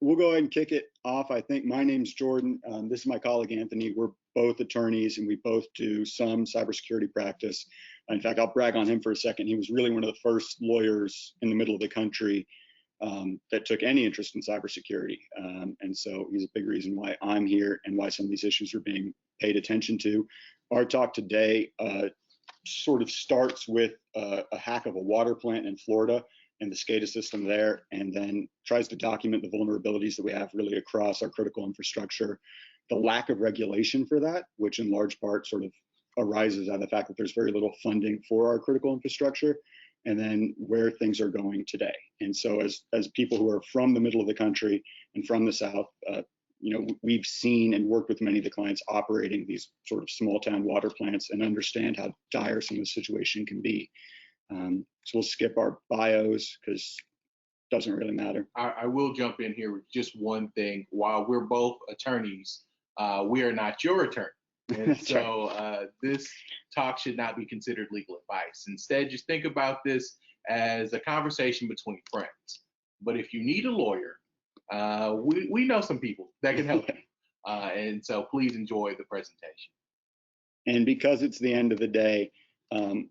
We'll go ahead and kick it off. I think my name's Jordan. This is my colleague Anthony. We're both attorneys and we both do some cybersecurity practice. In fact, I'll brag on him for a second. He was really one of the first lawyers in the middle of the country that took any interest in cybersecurity. And so he's a big reason why I'm here and why some of these issues are being paid attention to. Our talk today sort of starts with a hack of a water plant in Florida and the Scada system there, and then tries to document the vulnerabilities that we have really across our critical infrastructure, the lack of regulation for that, which in large part sort of arises out of the fact that there's very little funding for our critical infrastructure, and then where things are going today. And so as people who are from the middle of the country and from the South, we've seen and worked with many of the clients operating these sort of small town water plants and understand how dire some of the situation can be. So we'll skip our bios because it doesn't really matter. I will jump in here with just one thing. While we're both attorneys, we are not your attorney. And so this talk should not be considered legal advice. Instead, just think about this as a conversation between friends. But if you need a lawyer, we know some people that can help you. And so please enjoy the presentation. And because it's the end of the day,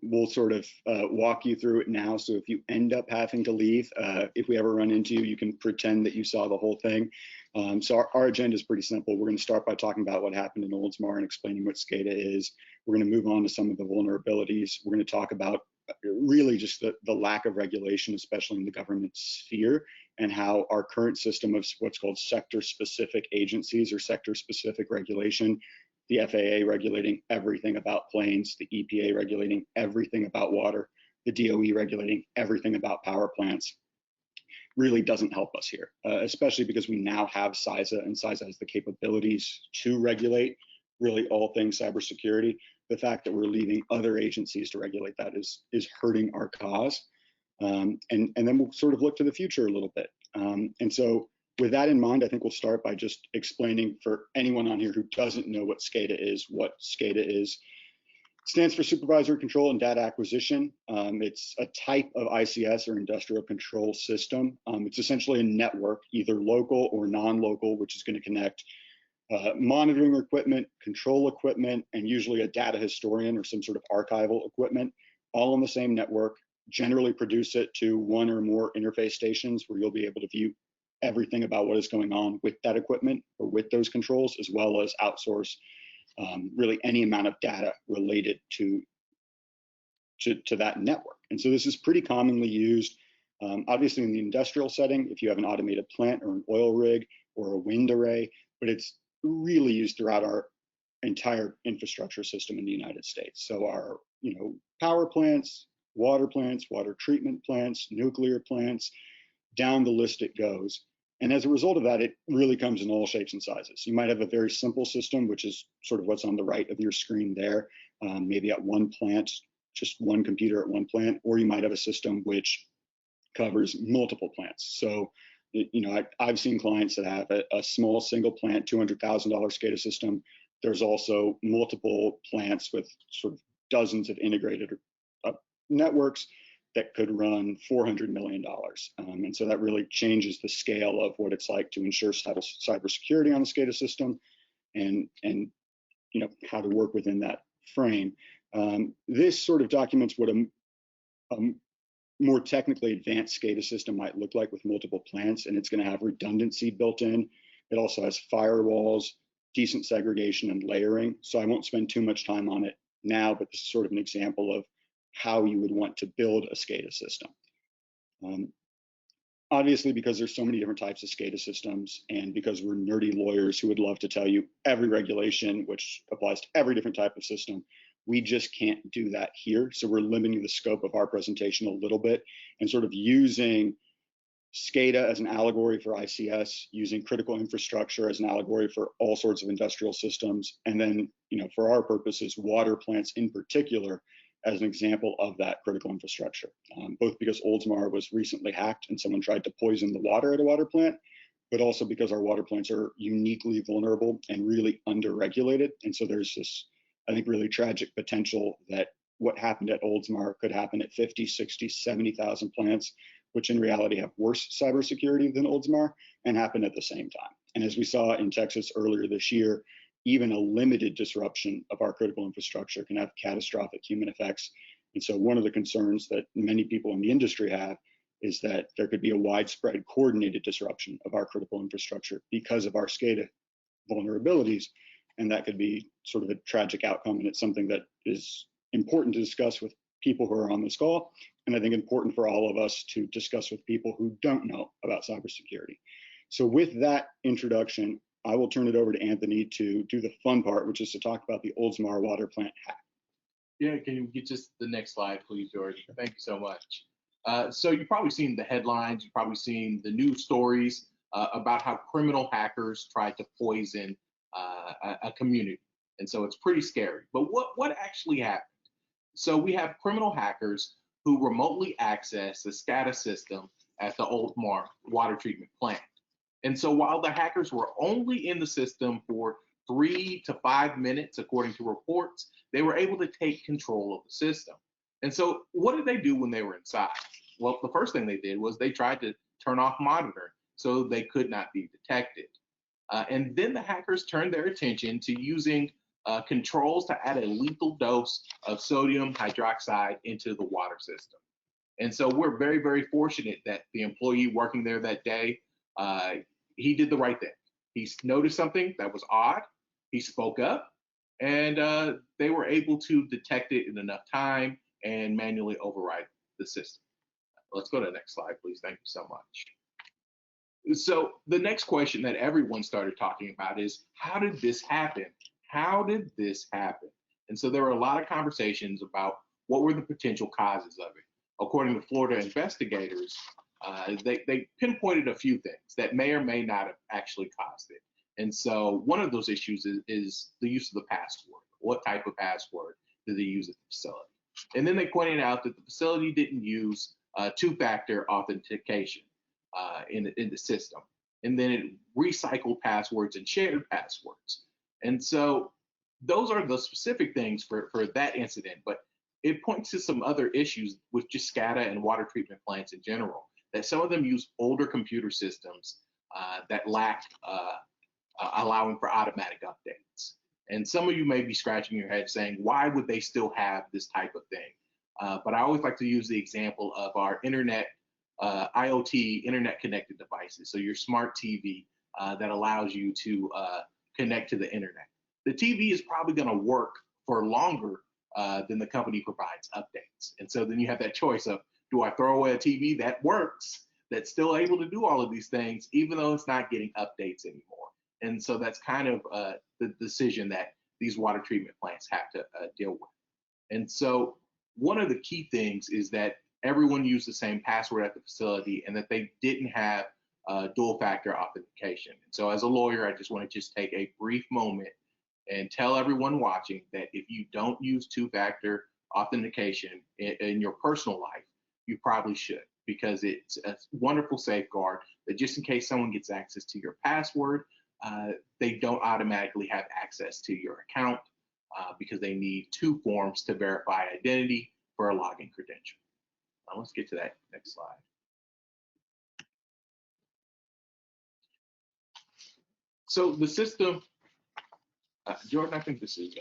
we'll sort of walk you through it now. So if you end up having to leave, if we ever run into you, you can pretend that you saw the whole thing. So our agenda is pretty simple. We're going to start by talking about what happened in Oldsmar and explaining what Scada is. We're going to move on to some of the vulnerabilities. We're going to talk about really just the lack of regulation, especially in the government sphere, and how our current system of what's called sector-specific agencies or sector-specific regulation, the FAA regulating everything about planes, the EPA regulating everything about water, the DOE regulating everything about power plants, really doesn't help us here, especially because we now have CISA, and CISA has the capabilities to regulate really all things cybersecurity. The fact that we're leaving other agencies to regulate that is hurting our cause. And then we'll sort of look to the future a little bit. And so with that in mind, I think we'll start by just explaining for anyone on here who doesn't know what Scada is, what Scada is. It stands for Supervisory Control and Data Acquisition. It's a type of ICS or industrial control system. It's essentially a network, either local or non-local, which is going to connect monitoring equipment, control equipment, and usually a data historian or some sort of archival equipment, all on the same network, generally produce it to one or more interface stations where you'll be able to view everything about what is going on with that equipment or with those controls, as well as outsource really any amount of data related to that network. And so this is pretty commonly used, obviously in the industrial setting, if you have an automated plant or an oil rig or a wind array, but it's really used throughout our entire infrastructure system in the United States. So our, power plants, water treatment plants, nuclear plants, down the list it goes. And as a result of that, it really comes in all shapes and sizes. You might have a very simple system, which is sort of what's on the right of your screen there, maybe at one plant, just one computer at one plant, or you might have a system which covers multiple plants. So, I've seen clients that have a small single plant, $200,000 SCADA system. There's also multiple plants with sort of dozens of integrated networks that could run $400 million. And so that really changes the scale of what it's like to ensure cybersecurity on the SCADA system and how to work within that frame. This sort of documents what a more technically advanced SCADA system might look like with multiple plants, and it's going to have redundancy built in. It also has firewalls, decent segregation and layering. So I won't spend too much time on it now, but this is sort of an example of how you would want to build a SCADA system. Obviously, because there's so many different types of SCADA systems, and because we're nerdy lawyers who would love to tell you every regulation which applies to every different type of system, we just can't do that here. So we're limiting the scope of our presentation a little bit and sort of using Scada as an allegory for ICS, using critical infrastructure as an allegory for all sorts of industrial systems, and then, for our purposes, water plants in particular as an example of that critical infrastructure, both because Oldsmar was recently hacked and someone tried to poison the water at a water plant, but also because our water plants are uniquely vulnerable and really under-regulated. And so there's this, I think, really tragic potential that what happened at Oldsmar could happen at 50, 60, 70,000 plants which in reality have worse cybersecurity than Oldsmar, and happen at the same time. And as we saw in Texas earlier this year, even a limited disruption of our critical infrastructure can have catastrophic human effects. And so one of the concerns that many people in the industry have is that there could be a widespread coordinated disruption of our critical infrastructure because of our Scada vulnerabilities. And that could be sort of a tragic outcome. And it's something that is important to discuss with people who are on this call. And I think important for all of us to discuss with people who don't know about cybersecurity. So with that introduction, I will turn it over to Anthony to do the fun part, which is to talk about the Oldsmar water plant hack. Yeah, can you get just the next slide, please, George? Thank you so much. So you've probably seen the headlines, you've probably seen the news stories about how criminal hackers tried to poison a community. And so it's pretty scary. But what actually happened? So we have criminal hackers who remotely access the Scada system at the Oldsmar water treatment plant. And so while the hackers were only in the system for 3 to 5 minutes, according to reports, they were able to take control of the system. And so what did they do when they were inside? Well, the first thing they did was they tried to turn off monitoring so they could not be detected. And then the hackers turned their attention to using controls to add a lethal dose of sodium hydroxide into the water system. And so we're very, very fortunate that the employee working there that day, he did the right thing. He noticed something that was odd. He spoke up, and they were able to detect it in enough time and manually override the system. Let's go to the next slide, please. Thank you so much. So the next question that everyone started talking about is, how did this happen? How did this happen? And so there were a lot of conversations about what were the potential causes of it. According to Florida investigators, they pinpointed a few things that may or may not have actually caused it. And so one of those issues is the use of the password. What type of password did they use at the facility? And then they pointed out that the facility didn't use two-factor authentication in the system. And then it recycled passwords and shared passwords. And so those are the specific things for that incident, but it points to some other issues with just Scada and water treatment plants in general, that some of them use older computer systems that lack allowing for automatic updates. And some of you may be scratching your head saying, why would they still have this type of thing? But I always like to use the example of our internet, IoT, internet connected devices. So your smart TV that allows you to connect to the internet. The TV is probably going to work for longer than the company provides updates. And so then you have that choice of, do I throw away a TV that works, that's still able to do all of these things, even though it's not getting updates anymore? And so that's kind of the decision that these water treatment plants have to deal with. And so one of the key things is that everyone used the same password at the facility and that they didn't have dual factor authentication. And so as a lawyer, I just want to just take a brief moment and tell everyone watching that if you don't use two-factor authentication in your personal life, you probably should, because it's a wonderful safeguard that just in case someone gets access to your password, they don't automatically have access to your account because they need two forms to verify identity for a login credential. Now let's get to that next slide. So the system, Jordan, I think this is.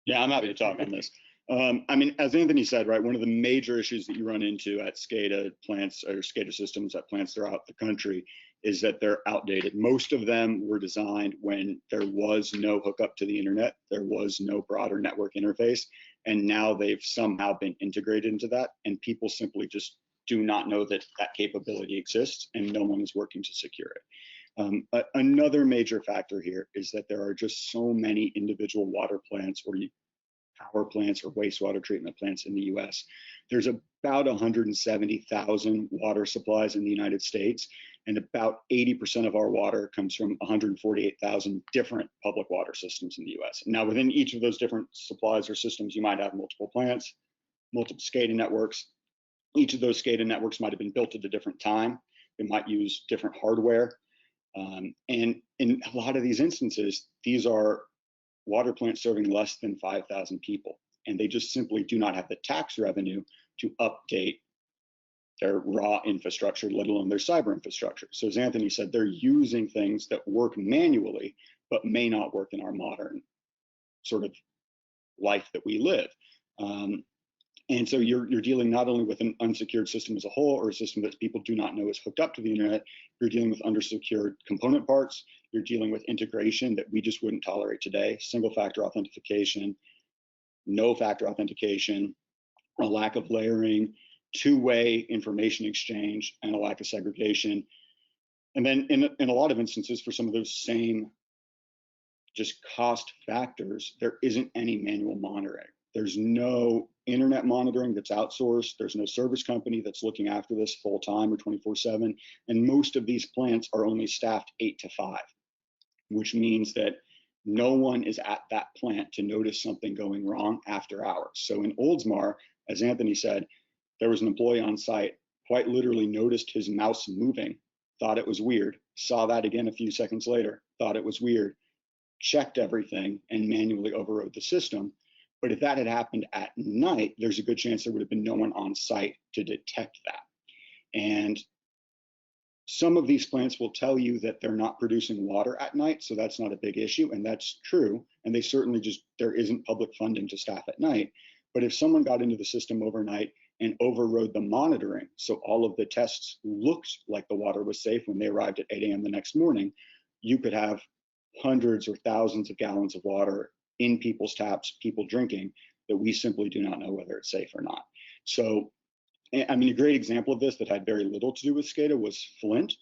Yeah, I'm happy to talk on this. I mean, as Anthony said, right, one of the major issues that you run into at Scada plants or Scada systems at plants throughout the country is that they're outdated. Most of them were designed when there was no hookup to the internet, there was no broader network interface, and now they've somehow been integrated into that, and people simply just do not know that that capability exists, and no one is working to secure it. Another major factor here is that there are just so many individual water plants or power plants or wastewater treatment plants in the US. There's about 170,000 water supplies in the United States, and about 80% of our water comes from 148,000 different public water systems in the US. Now, within each of those different supplies or systems, you might have multiple plants, multiple SCADA networks. Each of those SCADA networks might have been built at a different time. They might use different hardware. And in a lot of these instances, these are water plants serving less than 5,000 people, and they just simply do not have the tax revenue to update their raw infrastructure, let alone their cyber infrastructure. So as Anthony said, they're using things that work manually, but may not work in our modern sort of life that we live. And so you're dealing not only with an unsecured system as a whole, or a system that people do not know is hooked up to the internet, you're dealing with undersecured component parts, you're dealing with integration that we just wouldn't tolerate today, single factor authentication, no factor authentication, a lack of layering, two-way information exchange, and a lack of segregation. And then in a lot of instances, for some of those same just cost factors, there isn't any manual monitoring. There's no internet monitoring that's outsourced. There's no service company that's looking after this full time or 24/7. And most of these plants are only staffed 8 to 5, which means that no one is at that plant to notice something going wrong after hours. So in Oldsmar, as Anthony said, there was an employee on site, quite literally noticed his mouse moving, thought it was weird, saw that again a few seconds later, thought it was weird, checked everything, and manually overrode the system. But if that had happened at night, there's a good chance there would have been no one on site to detect that. And some of these plants will tell you that they're not producing water at night, so that's not a big issue, and that's true. And they certainly there isn't public funding to staff at night. But if someone got into the system overnight and overrode the monitoring, so all of the tests looked like the water was safe when they arrived at 8 a.m. the next morning, you could have hundreds or thousands of gallons of water in people's taps, people drinking, that we simply do not know whether it's safe or not. So, I mean, a great example of this that had very little to do with Scada was Flint.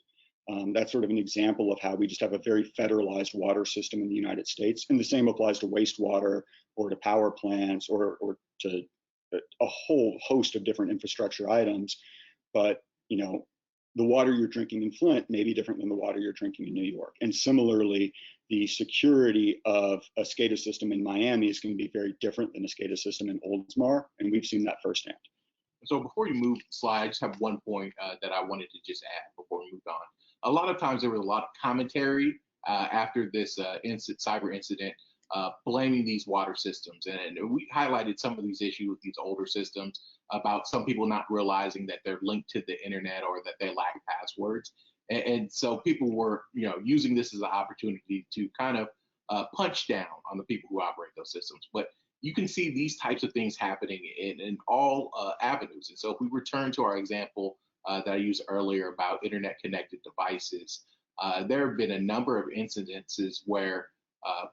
That's sort of an example of how we just have a very federalized water system in the United States. And the same applies to wastewater or to power plants or to a whole host of different infrastructure items. But, you know, the water you're drinking in Flint may be different than the water you're drinking in New York. And similarly, the security of a SCADA system in Miami is going to be very different than a SCADA system in Oldsmar, and we've seen that firsthand. So before you move slide, I just have one point that I wanted to just add before we move on. A lot of times there was a lot of commentary after this cyber incident blaming these water systems. And we highlighted some of these issues with these older systems about some people not realizing that they're linked to the internet or that they lack passwords. And so people were, using this as an opportunity to kind of punch down on the people who operate those systems. But you can see these types of things happening in all avenues. And so if we return to our example that I used earlier about internet connected devices, there have been a number of incidences where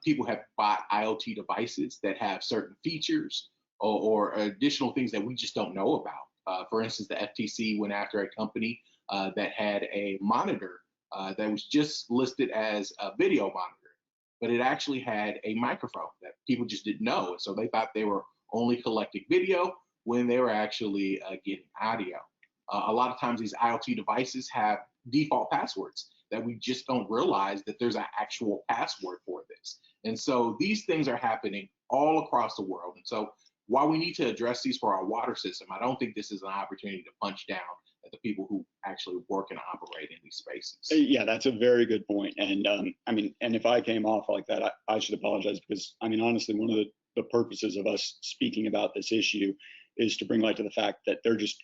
people have bought IoT devices that have certain features or additional things that we just don't know about. For instance, the FTC went after a company that had a monitor that was just listed as a video monitor, but it actually had a microphone that people just didn't know. And so they thought they were only collecting video when they were actually getting audio. A lot of times these IoT devices have default passwords that we just don't realize that there's an actual password for this. And so these things are happening all across the world. And so while we need to address these for our water system, I don't think this is an opportunity to punch down at the people who actually work and operate in these spaces. Yeah, that's a very good point. And I mean, and if I came off like that, I should apologize, because I mean, honestly, one of the purposes of us speaking about this issue is to bring light to the fact that there just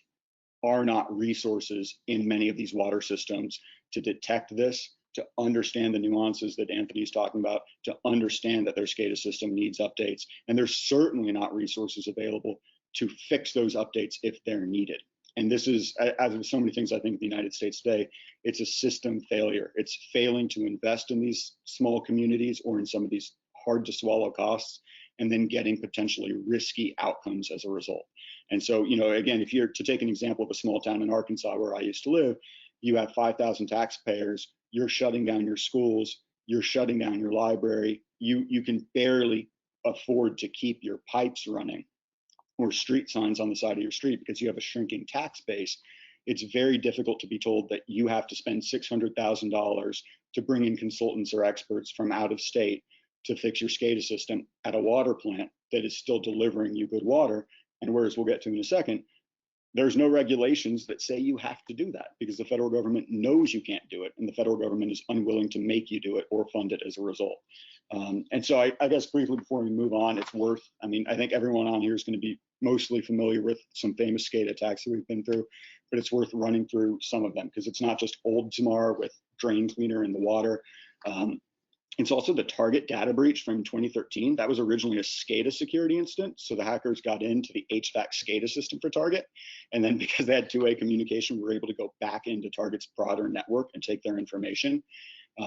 are not resources in many of these water systems to detect this, to understand the nuances that Anthony's talking about, to understand that their SCADA system needs updates. And there's certainly not resources available to fix those updates if they're needed. And this is, as with so many things, I think, in the United States today, it's a system failure. It's failing to invest in these small communities or in some of these hard to swallow costs, and then getting potentially risky outcomes as a result. And so, again, if you're to take an example of a small town in Arkansas where I used to live, you have 5,000 taxpayers, you're shutting down your schools, you're shutting down your library, you can barely afford to keep your pipes running or street signs on the side of your street because you have a shrinking tax base. It's very difficult to be told that you have to spend $600,000 to bring in consultants or experts from out of state to fix your SCADA system at a water plant that is still delivering you good water. And whereas we'll get to in a second, there's no regulations that say you have to do that because the federal government knows you can't do it, and the federal government is unwilling to make you do it or fund it as a result. And so I guess briefly before we move on, I think everyone on here is going to be mostly familiar with some famous SCADA attacks that we've been through. but it's worth running through some of them because it's not just Oldsmar with drain cleaner in the water. It's also the Target data breach from 2013. That was originally a Scada security incident. So the hackers got into the HVAC Scada system for Target. And then because they had two-way communication, we were able to go back into Target's broader network and take their information.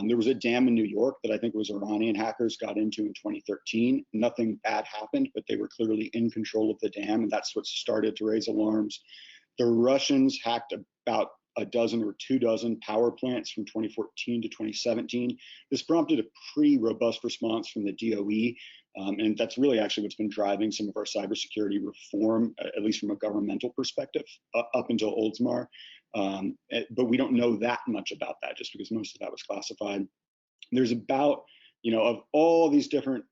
There was a dam in New York that I think was Iranian hackers got into in 2013. Nothing bad happened, but they were clearly in control of the dam, and that's what started to raise alarms. The Russians hacked about a dozen or 24 power plants from 2014 to 2017. This prompted a pretty robust response from the DOE, and that's really actually what's been driving some of our cybersecurity reform, at least from a governmental perspective, up until Oldsmar. But we don't know that much about that just because most of that was classified. There's about, of all these different,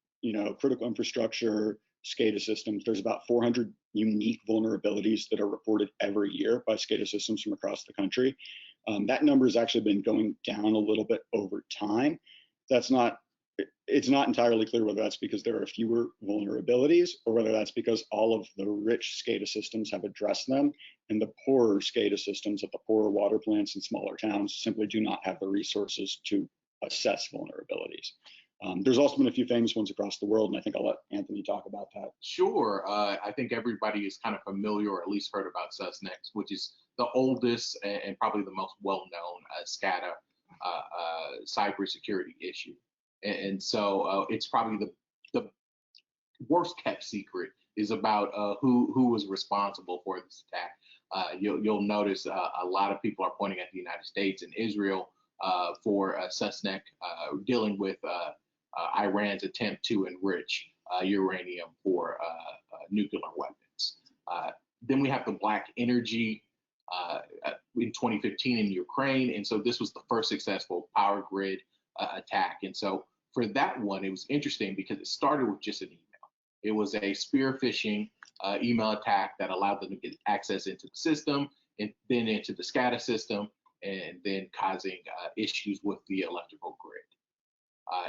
critical infrastructure SCADA systems, there's about 400 unique vulnerabilities that are reported every year by SCADA systems from across the country. That number has actually been going down a little bit over time. It's not entirely clear whether that's because there are fewer vulnerabilities or whether that's because all of the rich SCADA systems have addressed them and the poorer SCADA systems at the poorer water plants in smaller towns simply do not have the resources to assess vulnerabilities. There's also been a few famous ones across the world, and I think I'll let Anthony talk about that. Sure. I think everybody is kind of familiar or at least heard about Susnex, which is the oldest and probably the most well-known Scada cybersecurity issue. And so it's probably the worst kept secret is about who was responsible for this attack. You'll notice a lot of people are pointing at the United States and Israel for Susnex dealing with Iran's attempt to enrich uranium for nuclear weapons. Then we have the Black Energy in 2015 in Ukraine. And so this was the first successful power grid attack. And so for that one, it was interesting because it started with just an email. It was a spear phishing email attack that allowed them to get access into the system and then into the SCADA system and then causing issues with the electrical grid.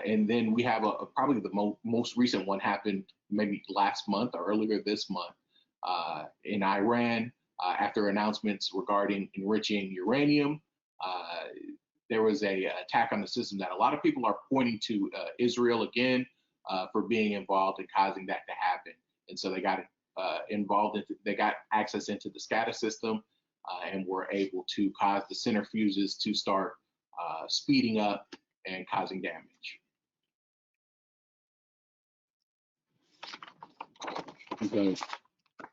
And then we have probably the most recent one happened maybe last month or earlier this month in Iran after announcements regarding enriching uranium. There was a attack on the system that a lot of people are pointing to Israel again for being involved in causing that to happen. And so they got they got access into the SCADA system and were able to cause the centrifuges to start speeding up and causing damage. Okay.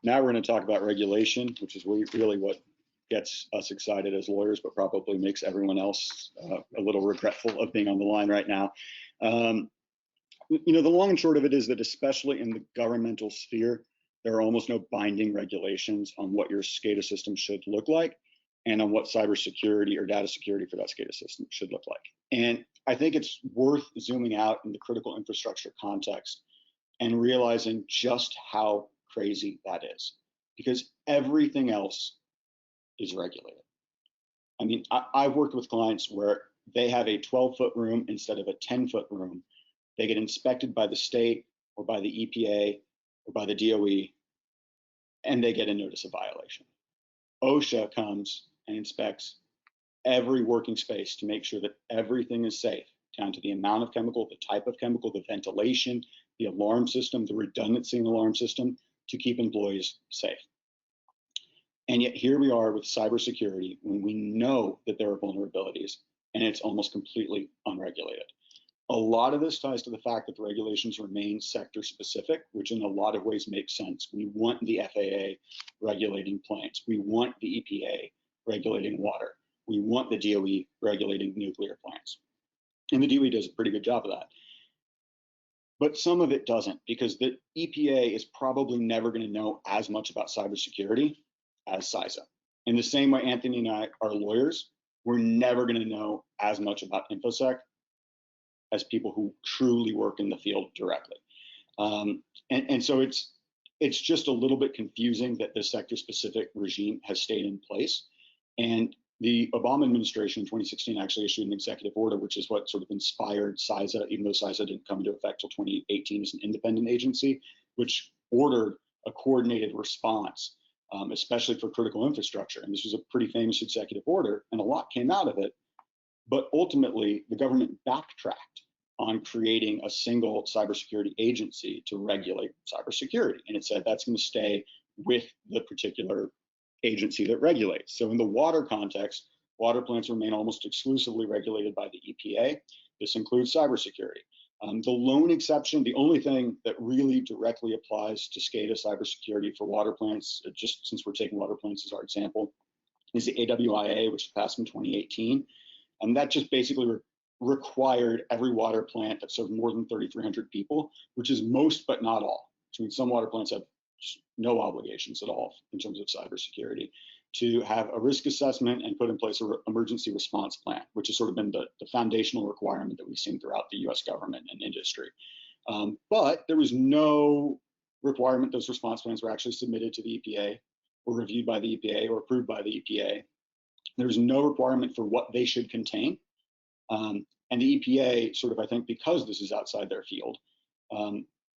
Now we're going to talk about regulation, which is really what gets us excited as lawyers, but probably makes everyone else a little regretful of being on the line right now. The long and short of it is that especially in the governmental sphere, there are almost no binding regulations on what your SCADA system should look like and on what cybersecurity or data security for that SCADA system should look like. And I think it's worth zooming out in the critical infrastructure context and realizing just how crazy that is, because everything else is regulated. I mean, I've worked with clients where they have a 12-foot room instead of a 10-foot room. They get inspected by the state or by the EPA or by the DOE, and they get a notice of violation. OSHA comes and inspects every working space to make sure that everything is safe, down to the amount of chemical, the type of chemical, the ventilation, the alarm system, the redundancy in the alarm system to keep employees safe. And yet here we are with cybersecurity when we know that there are vulnerabilities and it's almost completely unregulated. A lot of this ties to the fact that the regulations remain sector specific, which in a lot of ways makes sense. We want the FAA regulating planes. We want the EPA regulating water. We want the DOE regulating nuclear plants. And the DOE does a pretty good job of that. But some of it doesn't, because the EPA is probably never going to know as much about cybersecurity as CISA. In the same way Anthony and I are lawyers, we're never going to know as much about InfoSec as people who truly work in the field directly. And so it's just a little bit confusing that this sector-specific regime has stayed in place. And the Obama administration in 2016 actually issued an executive order, which is what sort of inspired CISA, even though CISA didn't come into effect till 2018 as an independent agency, which ordered a coordinated response especially for critical infrastructure. And this was a pretty famous executive order, and a lot came out of it. But ultimately, the government backtracked on creating a single cybersecurity agency to regulate cybersecurity. And it said that's going to stay with the particular agency that regulates. So in the water context, water plants remain almost exclusively regulated by the EPA. This includes cybersecurity. The lone exception, the only thing that really directly applies to Scada cybersecurity for water plants, just since we're taking water plants as our example, is the AWIA, which passed in 2018. And that just basically required every water plant that served more than 3,300 people, which is most but not all. Which means some water plants have no obligations at all in terms of cybersecurity, to have a risk assessment and put in place an emergency response plan, which has sort of been the foundational requirement that we've seen throughout the US government and industry. But there was no requirement those response plans were actually submitted to the EPA or reviewed by the EPA or approved by the EPA. There's no requirement for what they should contain. And the EPA sort of, I think, because this is outside their field,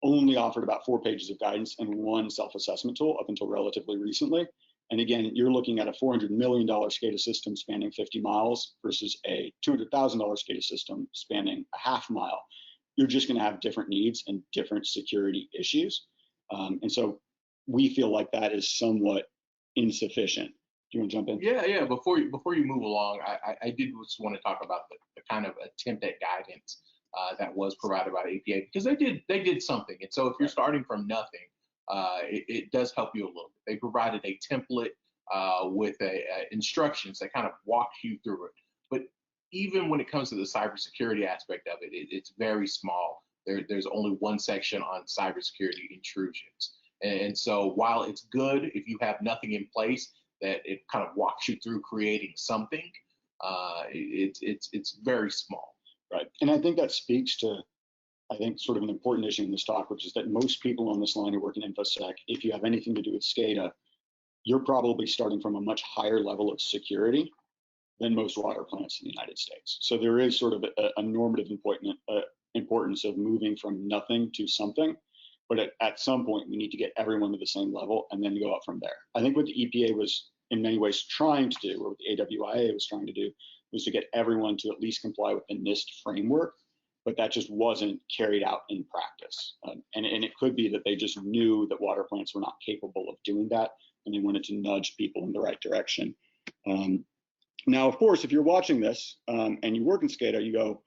only offered about 4 pages of guidance and one self-assessment tool up until relatively recently. And again, you're looking at a $400 million SCADA system spanning 50 miles versus a $200,000 SCADA system spanning a half mile. You're just going to have different needs and different security issues. And so we feel like that is somewhat insufficient. Do you want to jump in? Yeah. Before you move along, I did just want to talk about the kind of attempt at guidance that was provided by the EPA, because they did something. And so if you're starting from nothing, it does help you a little bit. They provided a template with instructions that kind of walks you through it. But even when it comes to the cybersecurity aspect of it, it's very small. There's only one section on cybersecurity intrusions. And so while it's good if you have nothing in place, that it kind of walks you through creating something, it's very small. Right. And I think that speaks to, I think, sort of an important issue in this talk, which is that most people on this line who work in InfoSec, if you have anything to do with Scada, you're probably starting from a much higher level of security than most water plants in the United States. So there is sort of a normative importance of moving from nothing to something. But at some point, we need to get everyone to the same level and then go up from there. I think what the EPA was in many ways trying to do, or what the AWIA was trying to do, was to get everyone to at least comply with the NIST framework, but that just wasn't carried out in practice. And it could be that they just knew that water plants were not capable of doing that, and they wanted to nudge people in the right direction. Now, of course, if you're watching this and you work in Scada, you go,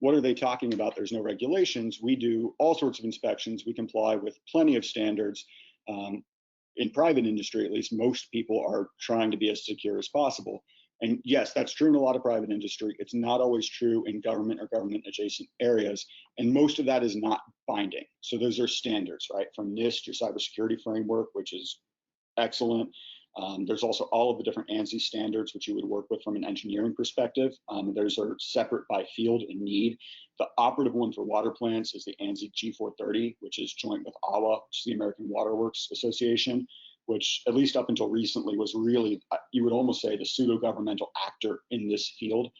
what are they talking about? There's no regulations. We do all sorts of inspections. We comply with plenty of standards. In private industry, at least, most people are trying to be as secure as possible. And yes, that's true in a lot of private industry. It's not always true in government or government adjacent areas. And most of that is not binding. So those are standards, right? From NIST, your cybersecurity framework, which is excellent. There's also all of the different ANSI standards, which you would work with from an engineering perspective. Those are separate by field and need. The operative one for water plants is the ANSI G430, which is joint with AWA, which is the American Water Works Association, which at least up until recently was really, you would almost say, the pseudo-governmental actor in this field,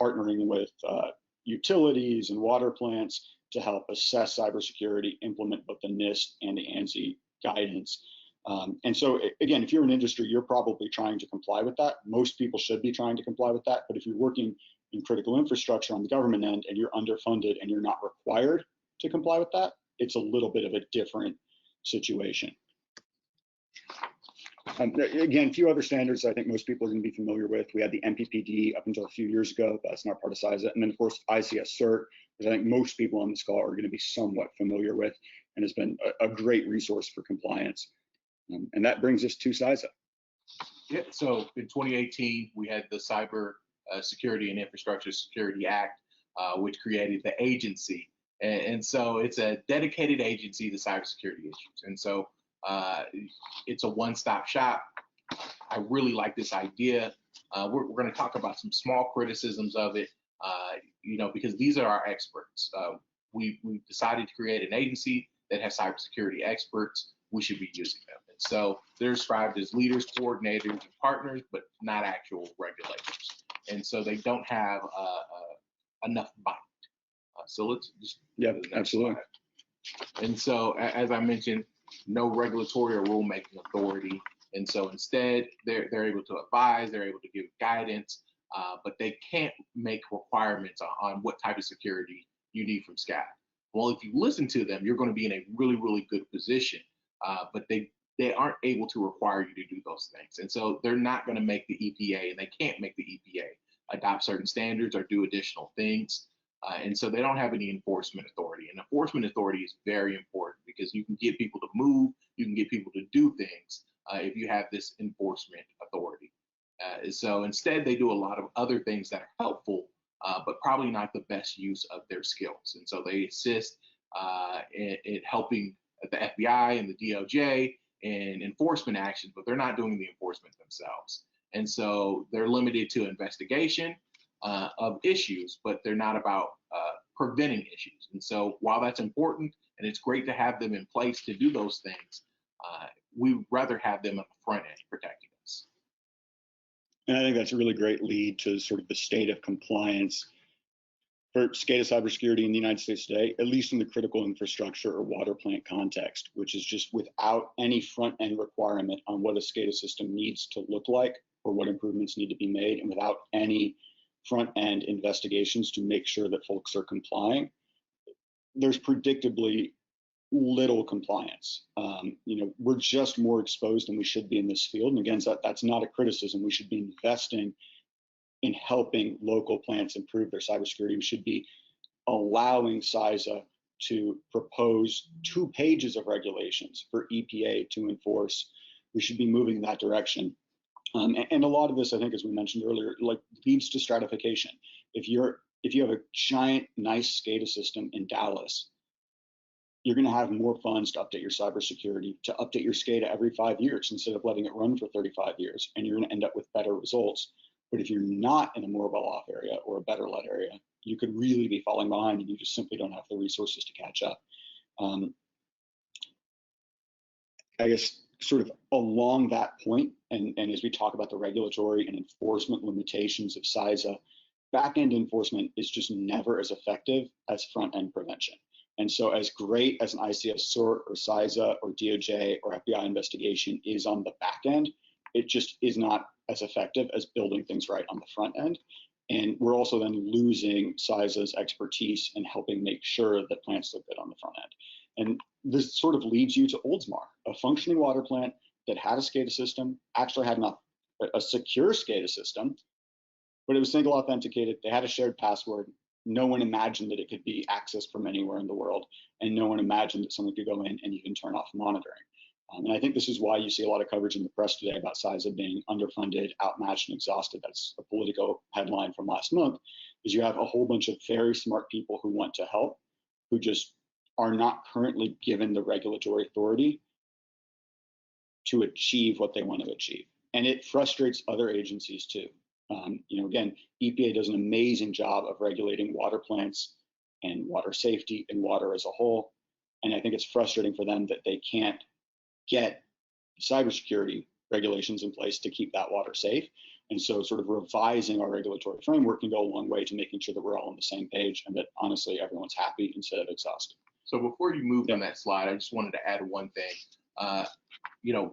partnering with utilities and water plants to help assess cybersecurity, implement both the NIST and the ANSI guidance. And so, again, if you're in industry, you're probably trying to comply with that. Most people should be trying to comply with that. But if you're working in critical infrastructure on the government end and you're underfunded and you're not required to comply with that, it's a little bit of a different situation. Again, a few other standards I think most people are going to be familiar with. We had the MPPD up until a few years ago. That's not part of CISA. And then, of course, ICS CERT, which I think most people on this call are going to be somewhat familiar with and has been a great resource for compliance. And that brings us to CISA. Yeah, so in 2018, we had the Cyber Security and Infrastructure Security Act, which created the agency. And so it's a dedicated agency to cybersecurity issues. And so it's a one-stop shop. I really like this idea. We're going to talk about some small criticisms of it, because these are our experts. We've decided to create an agency that has cybersecurity experts. We should be using them. And so they're described as leaders, coordinators, and partners, but not actual regulators. And so they don't have enough bite. So let's just absolutely. Slide. And so, as I mentioned, no regulatory or rulemaking authority. And so instead, they're able to advise, they're able to give guidance, but they can't make requirements on what type of security you need from Scada. Well, if you listen to them, you're going to be in a really, really good position, but they aren't able to require you to do those things. And so they're not going to make the EPA, and they can't make the EPA adopt certain standards or do additional things. And so they don't have any enforcement authority. And enforcement authority is very important because you can get people to move, you can get people to do things if you have this enforcement authority. So instead, they do a lot of other things that are helpful, but probably not the best use of their skills. And so they assist in helping the FBI and the DOJ in enforcement actions, but they're not doing the enforcement themselves. And so they're limited to investigation of issues, but they're not about preventing issues. And so while that's important and it's great to have them in place to do those things, we'd rather have them on the front end protecting us. And I think that's a really great lead to sort of the state of compliance for Scada cybersecurity in the United States today, at least in the critical infrastructure or water plant context, which is just without any front end requirement on what a Scada system needs to look like or what improvements need to be made, and without any front end investigations to make sure that folks are complying, there's predictably little compliance. We're just more exposed than we should be in this field. And again, that's not a criticism. We should be investing in helping local plants improve their cybersecurity. We should be allowing CISA to propose 2 pages of regulations for EPA to enforce. We should be moving in that direction. And a lot of this, I think, as we mentioned earlier, leads to stratification. If you have a giant, nice Scada system in Dallas, you're going to have more funds to update your cybersecurity, to update your Scada every 5 years instead of letting it run for 35 years, and you're going to end up with better results. But if you're not in a more well-off area or a better led area, you could really be falling behind, and you just simply don't have the resources to catch up. I guess sort of along that point, and as we talk about the regulatory and enforcement limitations of CISA, back-end enforcement is just never as effective as front-end prevention. And so as great as an ICS SORT or CISA or DOJ or FBI investigation is on the back end, it just is not as effective as building things right on the front end. And we're also then losing CISA's expertise in helping make sure that plants look good on the front end. And this sort of leads you to Oldsmar, a functioning water plant that had a Scada system, actually had a secure Scada system, but it was single authenticated. They had a shared password. No one imagined that it could be accessed from anywhere in the world, and no one imagined that someone could go in and even turn off monitoring. And I think this is why you see a lot of coverage in the press today about CISA being underfunded, outmatched, and exhausted. That's a Politico headline from last month, is you have a whole bunch of very smart people who want to help, who just are not currently given the regulatory authority to achieve what they want to achieve. And it frustrates other agencies too. Again, EPA does an amazing job of regulating water plants and water safety and water as a whole. And I think it's frustrating for them that they can't get cybersecurity regulations in place to keep that water safe. And so sort of revising our regulatory framework can go a long way to making sure that we're all on the same page and that honestly everyone's happy instead of exhausted. So before you move on that slide, I just wanted to add one thing.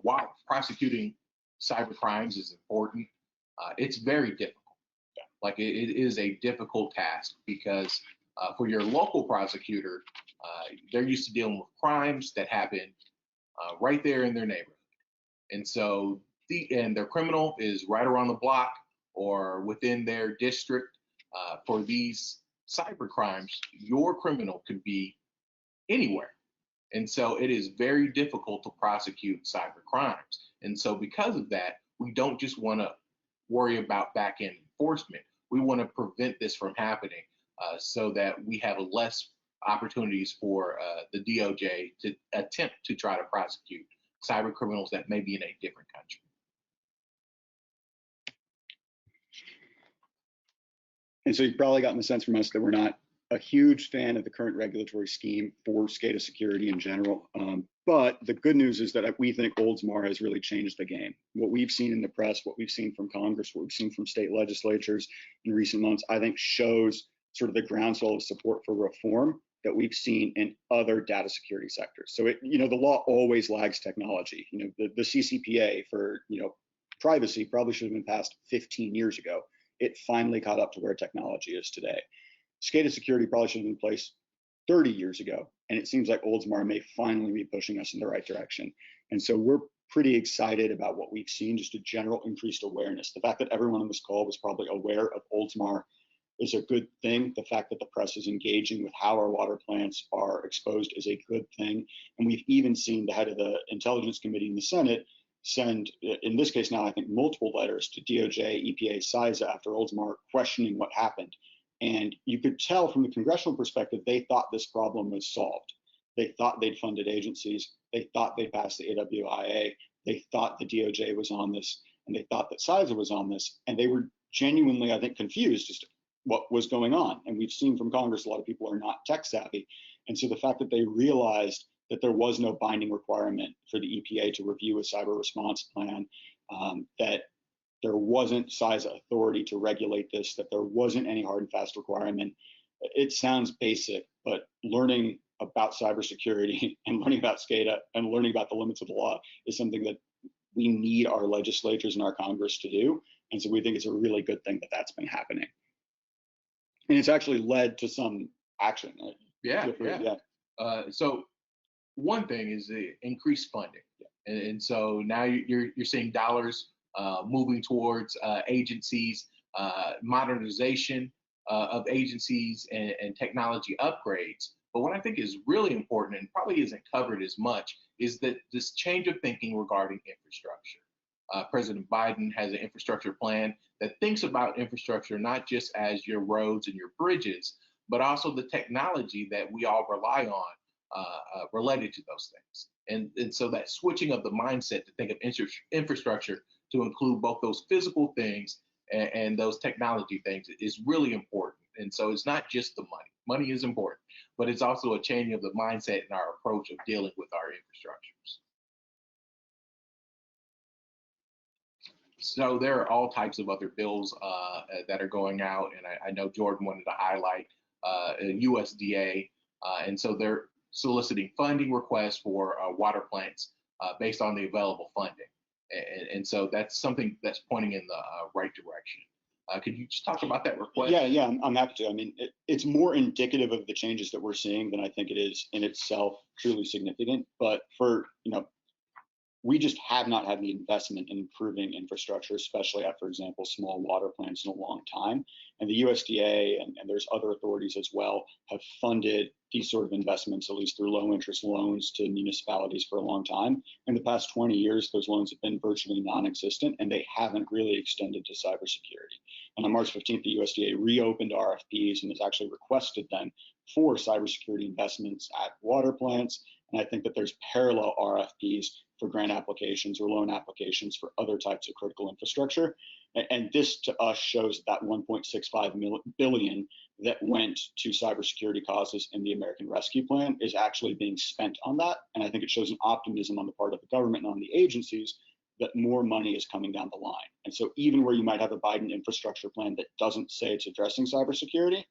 While prosecuting cyber crimes is important, it's very difficult. Like it is a difficult task because for your local prosecutor, they're used to dealing with crimes that happen right there in their neighborhood. And so their criminal is right around the block or within their district. For these cyber crimes, your criminal could be anywhere. And so it is very difficult to prosecute cyber crimes. And so because of that, we don't just want to worry about back-end enforcement. We want to prevent this from happening so that we have less opportunities for the DOJ to attempt to try to prosecute cyber criminals that may be in a different country. And so you've probably gotten the sense from us that we're not a huge fan of the current regulatory scheme for Scada security in general. But the good news is that we think Oldsmar has really changed the game. What we've seen in the press, what we've seen from Congress, what we've seen from state legislatures in recent months, I think shows sort of the groundswell of support for reform that we've seen in other data security sectors. So the law always lags technology. The CCPA for privacy probably should have been passed 15 years ago. It finally caught up to where technology is today. Scada security probably should have been in place 30 years ago, and it seems like Oldsmar may finally be pushing us in the right direction. And so we're pretty excited about what we've seen, just a general increased awareness. The fact that everyone on this call was probably aware of Oldsmar is a good thing. The fact that the press is engaging with how our water plants are exposed is a good thing. And we've even seen the head of the Intelligence Committee in the Senate send, in this case now, I think multiple letters to DOJ, EPA, CISA after Oldsmar questioning what happened. And you could tell from the congressional perspective, they thought this problem was solved. They thought they'd funded agencies. They thought they'd passed the AWIA. They thought the DOJ was on this, and they thought that CISA was on this. And they were genuinely, I think, confused as to what was going on. And we've seen from Congress, a lot of people are not tech savvy. And so the fact that they realized that there was no binding requirement for the EPA to review a cyber response plan, that there wasn't CISA authority to regulate this, that there wasn't any hard and fast requirement. It sounds basic, but learning about cybersecurity and learning about Scada and learning about the limits of the law is something that we need our legislators and our Congress to do. And so we think it's a really good thing that that's been happening. And it's actually led to some action. Yeah. So one thing is the increased funding. And so now you're seeing dollars moving towards agencies, modernization of agencies and technology upgrades. But what I think is really important and probably isn't covered as much is that this change of thinking regarding infrastructure. President Biden has an infrastructure plan that thinks about infrastructure not just as your roads and your bridges, but also the technology that we all rely on related to those things. And so that switching of the mindset to think of infrastructure to include both those physical things and those technology things is really important. And so it's not just the money. Money is important, but it's also a changing of the mindset in our approach of dealing with our infrastructures. So there are all types of other bills that are going out, and I know Jordan wanted to highlight USDA, and so they're soliciting funding requests for water plants based on the available funding, and so that's something that's pointing in the right direction. Could you just talk about that request? Yeah, I'm happy to. I mean, it's more indicative of the changes that we're seeing than I think it is in itself truly significant. But we just have not had the investment in improving infrastructure, especially at, for example, small water plants in a long time. And the USDA and there's other authorities as well have funded these sort of investments, at least through low interest loans to municipalities for a long time. In the past 20 years, those loans have been virtually non-existent, and they haven't really extended to cybersecurity. And on March 15th, the USDA reopened RFPs and has actually requested them for cybersecurity investments at water plants. And I think that there's parallel RFPs for grant applications or loan applications for other types of critical infrastructure. And this to us shows that 1.65 billion that went to cybersecurity causes in the American Rescue Plan is actually being spent on that. And I think it shows an optimism on the part of the government and on the agencies that more money is coming down the line. And so even where you might have a Biden infrastructure plan that doesn't say it's addressing cybersecurity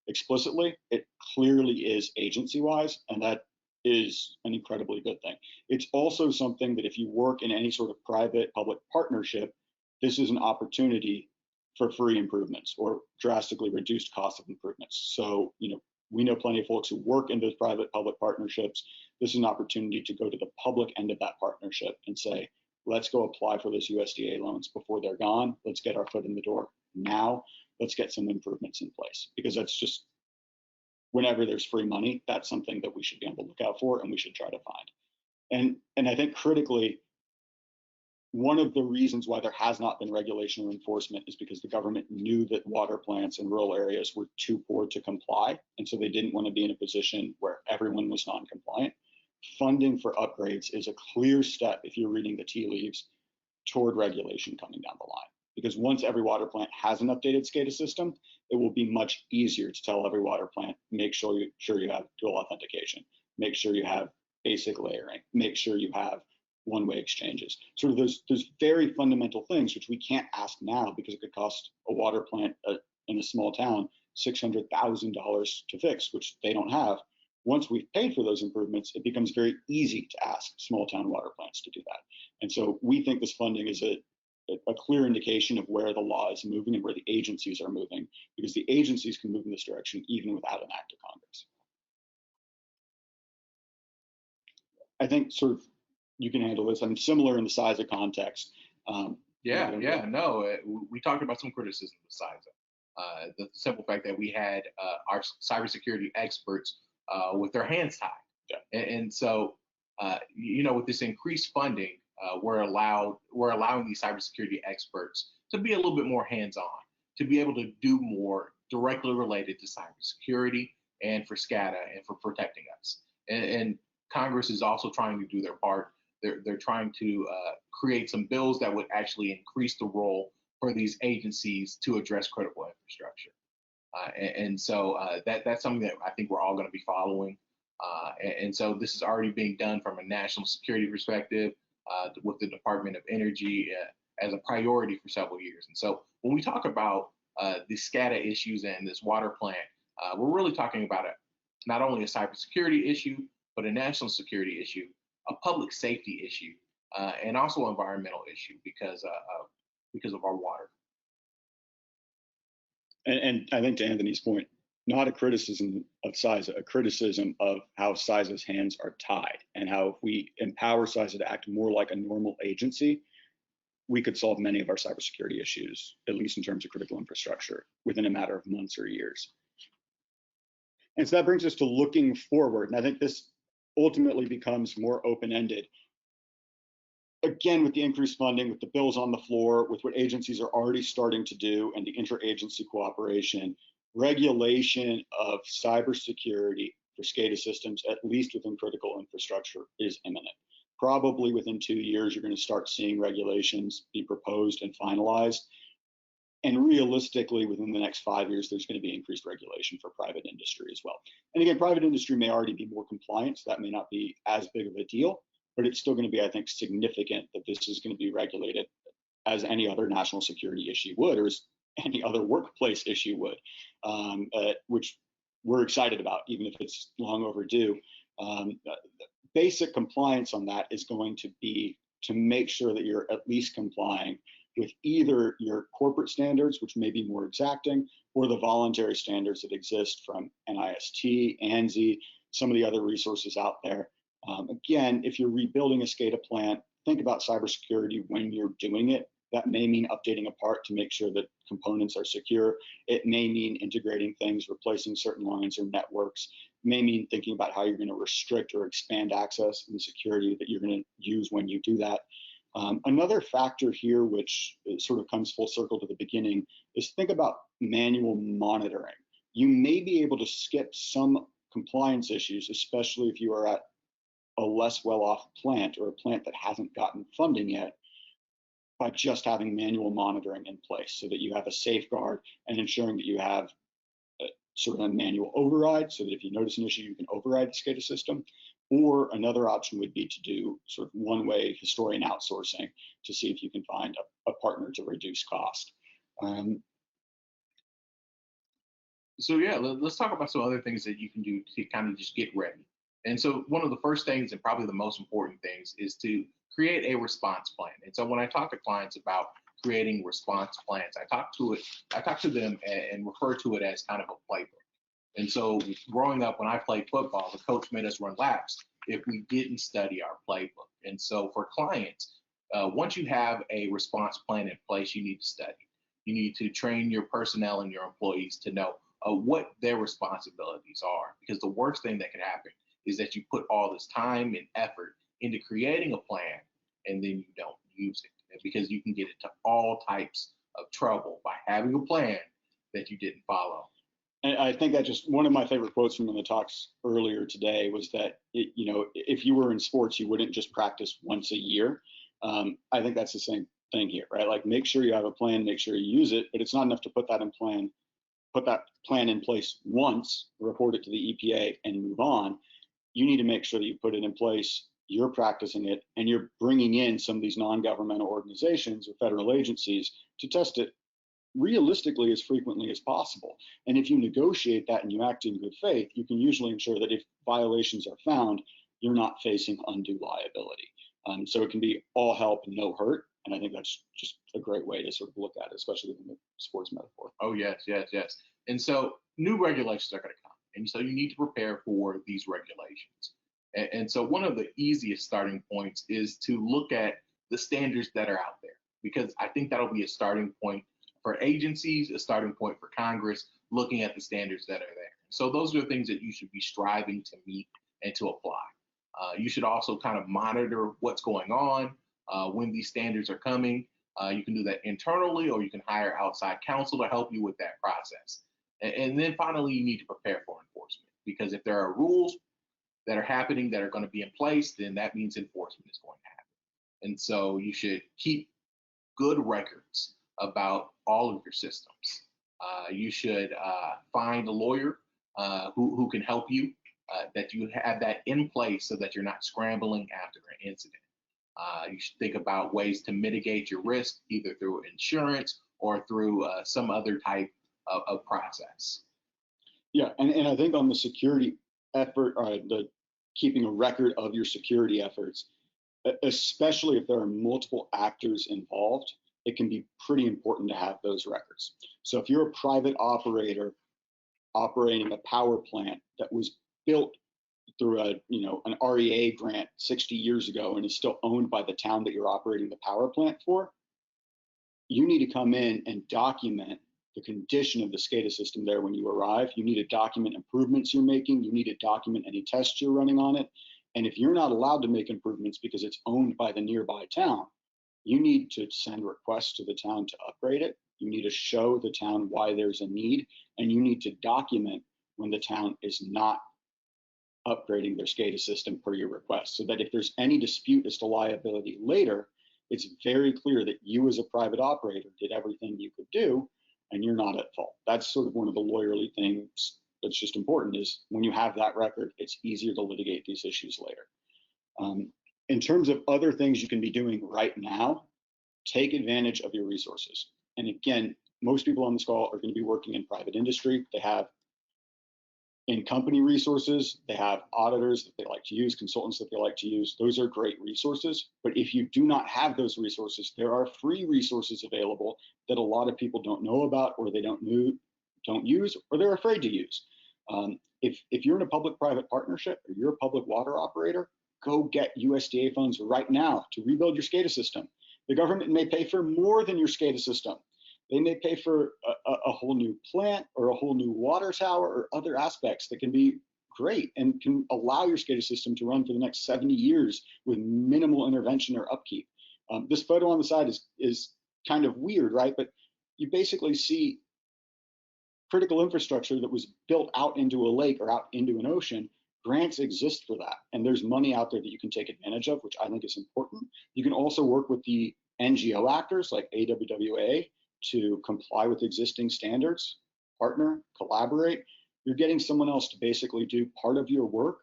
explicitly, it clearly is agency-wise, and that is an incredibly good thing. It's also something that if you work in any sort of private-public partnership, this is an opportunity for free improvements or drastically reduced cost of improvements. So, we know plenty of folks who work in those private-public partnerships. This is an opportunity to go to the public end of that partnership and say, let's go apply for those USDA loans before they're gone. Let's get our foot in the door now. Let's get some improvements in place, because that's just, whenever there's free money, that's something that we should be on the lookout for and we should try to find. And I think critically, one of the reasons why there has not been regulation or enforcement is because the government knew that water plants in rural areas were too poor to comply. And so they didn't want to be in a position where everyone was non-compliant. Funding for upgrades is a clear step, if you're reading the tea leaves, toward regulation coming down the line. Because once every water plant has an updated SCADA system, it will be much easier to tell every water plant, make sure you have dual authentication, make sure you have basic layering, make sure you have one-way exchanges. Sort of those very fundamental things which we can't ask now because it could cost a water plant in a small town $600,000 to fix, which they don't have. once we've paid for those improvements, it becomes very easy to ask small town water plants to do that. And so we think this funding is a clear indication of where the law is moving and where the agencies are moving, because the agencies can move in this direction even without an act of Congress. I think sort of you can handle this. I'm similar in the size of context. We talked about some criticism of CISA. The simple fact that we had our cybersecurity experts with their hands tied. Yeah. And so, with this increased funding, we're allowing these cybersecurity experts to be a little bit more hands-on, to be able to do more directly related to cybersecurity and for Scada and for protecting us. And Congress is also trying to do their part. They're trying to create some bills that would actually increase the role for these agencies to address critical infrastructure. So that's something that I think we're all going to be following. And so this is already being done from a national security perspective with the Department of Energy as a priority for several years. And so when we talk about the Scada issues and this water plant, we're really talking about not only a cybersecurity issue, but a national security issue, a public safety issue, and also an environmental issue because of our water. And I think to Anthony's point, not a criticism of CISA, a criticism of how CISA's hands are tied, and how if we empower CISA to act more like a normal agency, we could solve many of our cybersecurity issues, at least in terms of critical infrastructure, within a matter of months or years. And so that brings us to looking forward. And I think this ultimately becomes more open-ended. Again, with the increased funding, with the bills on the floor, with what agencies are already starting to do and the interagency cooperation, regulation of cybersecurity for Scada systems, at least within critical infrastructure, is imminent. Probably within 2 years, you're going to start seeing regulations be proposed and finalized. And realistically, within the next 5 years, there's going to be increased regulation for private industry as well. And again, private industry may already be more compliant, so that may not be as big of a deal, but it's still going to be, I think, significant that this is going to be regulated as any other national security issue would, or as any other workplace issue would, which we're excited about, even if it's long overdue. Basic compliance on that is going to be to make sure that you're at least complying with either your corporate standards, which may be more exacting, or the voluntary standards that exist from NIST, ANSI, some of the other resources out there. Again, if you're rebuilding a Scada plant, think about cybersecurity when you're doing it. That may mean updating a part to make sure that components are secure. It may mean integrating things, replacing certain lines or networks. It may mean thinking about how you're going to restrict or expand access and the security that you're going to use when you do that. Another factor here, which sort of comes full circle to the beginning, is think about manual monitoring. You may be able to skip some compliance issues, especially if you are at a less well-off plant or a plant that hasn't gotten funding yet, by just having manual monitoring in place so that you have a safeguard and ensuring that you have sort of a manual override so that if you notice an issue, you can override the Scada system. Or another option would be to do sort of one-way historian outsourcing to see if you can find a partner to reduce cost. So yeah, let's talk about some other things that you can do to kind of just get ready. And so one of the first things, and probably the most important things, is to create a response plan. And so when I talk to clients about creating response plans, I talk to them and refer to it as kind of a playbook. And so growing up, when I played football, the coach made us run laps if we didn't study our playbook. And so for clients, once you have a response plan in place, you need to study. You need to train your personnel and your employees to know what their responsibilities are, because the worst thing that could happen is that you put all this time and effort into creating a plan and then you don't use it, because you can get into all types of trouble by having a plan that you didn't follow. And I think that just one of my favorite quotes from one of the talks earlier today was that, if you were in sports, you wouldn't just practice once a year. I think that's the same thing here, right? Like, make sure you have a plan, make sure you use it, but it's not enough to put that plan in place once, report it to the EPA, and move on. You need to make sure that you put it in place, you're practicing it, and you're bringing in some of these non-governmental organizations or federal agencies to test it realistically as frequently as possible. And if you negotiate that and you act in good faith, you can usually ensure that if violations are found, you're not facing undue liability. So it can be all help and no hurt. And I think that's just a great way to sort of look at it, especially within the sports metaphor. Oh, yes, yes, yes. And so new regulations are going to come. And so you need to prepare for these regulations. And so one of the easiest starting points is to look at the standards that are out there, because I think that'll be a starting point for agencies, a starting point for Congress, looking at the standards that are there. So those are the things that you should be striving to meet and to apply. You should also kind of monitor what's going on when these standards are coming. You can do that internally, or you can hire outside counsel to help you with that process. And then finally, you need to prepare for enforcement, because if there are rules that are happening that are going to be in place, then that means enforcement is going to happen. And so you should keep good records about all of your systems. You should find a lawyer who can help you, that you have that in place so that you're not scrambling after an incident. You should think about ways to mitigate your risk, either through insurance or through some other type of process. Yeah, and I think on the security effort, the keeping a record of your security efforts, especially if there are multiple actors involved, it can be pretty important to have those records. So if you're a private operator operating a power plant that was built through an REA grant 60 years ago and is still owned by the town that you're operating the power plant for, you need to come in and document the condition of the Scada system there when you arrive. You need to document improvements you're making. You need to document any tests you're running on it. And if you're not allowed to make improvements because it's owned by the nearby town, you need to send requests to the town to upgrade it. You need to show the town why there's a need, and you need to document when the town is not upgrading their Scada system per your request, so that if there's any dispute as to liability later, it's very clear that you as a private operator did everything you could do and you're not at fault. That's sort of one of the lawyerly things that's just important, is when you have that record, it's easier to litigate these issues later. In terms of other things you can be doing right now, take advantage of your resources. And again, most people on this call are going to be working in private industry. They have in-company resources, they have auditors that they like to use, consultants that they like to use. Those are great resources. But if you do not have those resources, there are free resources available that a lot of people don't know about, or they don't use, or they're afraid to use. If you're in a public-private partnership, or you're a public water operator, go get USDA funds right now to rebuild your Scada system. The government may pay for more than your Scada system. They may pay for a whole new plant or a whole new water tower or other aspects that can be great and can allow your Scada system to run for the next 70 years with minimal intervention or upkeep. This photo on the side is kind of weird, right? But you basically see critical infrastructure that was built out into a lake or out into an ocean. Grants exist for that, and there's money out there that you can take advantage of, which I think is important. You can also work with the NGO actors like AWWA to comply with existing standards, partner, collaborate. You're getting someone else to basically do part of your work,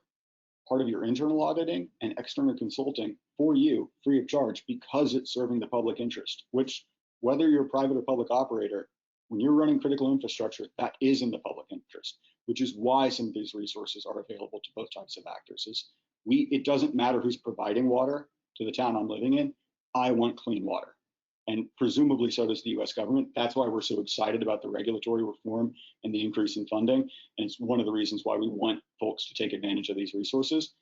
part of your internal auditing and external consulting for you free of charge, because it's serving the public interest, which, whether you're a private or public operator, when you're running critical infrastructure, that is in the public interest, which is why some of these resources are available to both types of actors. It doesn't matter who's providing water to the town I'm living in. I want clean water. And presumably so does the US government. That's why we're so excited about the regulatory reform and the increase in funding. And it's one of the reasons why we want folks to take advantage of these resources.